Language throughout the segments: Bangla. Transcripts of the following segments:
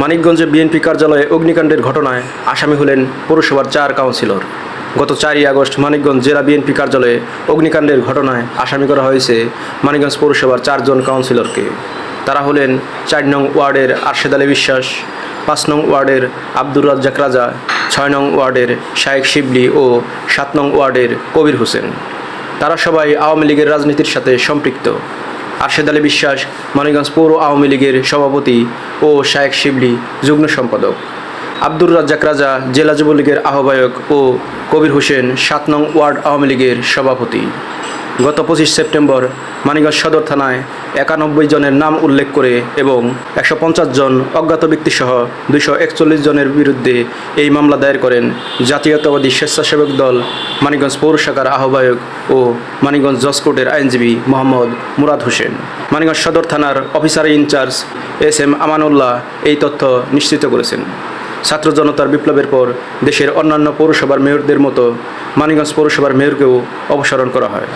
মানিকগঞ্জে বিএনপি কার্যালয়ে অগ্নিকাণ্ডের ঘটনায় আসামি হলেন পৌরসভার 4 কাউন্সিলর। গত 4ই আগস্ট মানিকগঞ্জ জেলা বিএনপি কার্যালয়ে অগ্নিকাণ্ডের ঘটনায় আসামি করা হয়েছে মানিকগঞ্জ পৌরসভার 4 জন কাউন্সিলরকে। তারা হলেন 4 নং ওয়ার্ডের আরশেদ আলী বিশ্বাস, 5 নং ওয়ার্ডের আব্দুর রাজ্জাক রাজা, 6 নং ওয়ার্ডের শায়েক শিবলি ও 7 নং ওয়ার্ডের কবির হোসেন। তারা সবাই আওয়ামী লীগের রাজনীতির সাথে সম্পৃক্ত। আরশেদ আলী বিশ্বাস মানিকগঞ্জ পৌর আওয়ামী লীগের সভাপতি ও শায়েক শিবলি যুগ্ম সম্পাদক। আব্দুর রাজ্জাক রাজা জেলা যুবলীগের আহ্বায়ক ও কবির হোসেন 7 নং ওয়ার্ড আওয়ামী লীগের সভাপতি। গত 25 সেপ্টেম্বর মানিকগঞ্জ সদর থানায় 91 জনের নাম উল্লেখ করে এবং 150 জন অজ্ঞাত ব্যক্তিসহ 241 জনের বিরুদ্ধে এই মামলা দায়ের করেন জাতীয়তাবাদী স্বেচ্ছাসেবক দল মানিকগঞ্জ পৌর শাখার আহ্বায়ক ও মানিকগঞ্জ জজ কোর্টের আইনজীবী মোহাম্মদ মুরাদ হোসেন। মানিকগঞ্জ সদর থানার অফিসার ইনচার্জ SM আমানুল্লাহ এই তথ্য নিশ্চিত করেছেন। ছাত্র জনতার বিপ্লবের পর দেশের অন্যান্য পৌরসভার মেয়রদের মতো মানিকগঞ্জ পৌরসভার মেয়রকেও অপসারণ করা হয়।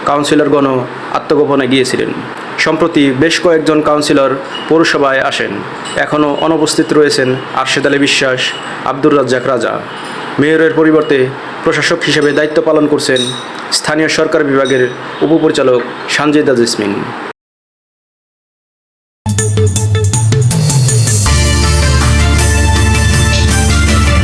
কাউন্সিলরগণও আত্মগোপনে গিয়েছিলেন। সম্প্রতি বেশ কয়েকজন কাউন্সিলর পৌরসভায় আসেন। এখনও অনুপস্থিত রয়েছেন আরশেদ আলী বিশ্বাস, আব্দুর রাজ্জাক রাজা। মেয়রের পরিবর্তে প্রশাসক হিসেবে দায়িত্ব পালন করছেন স্থানীয় সরকার বিভাগের উপপরিচালক সানজিদা জেসমিন।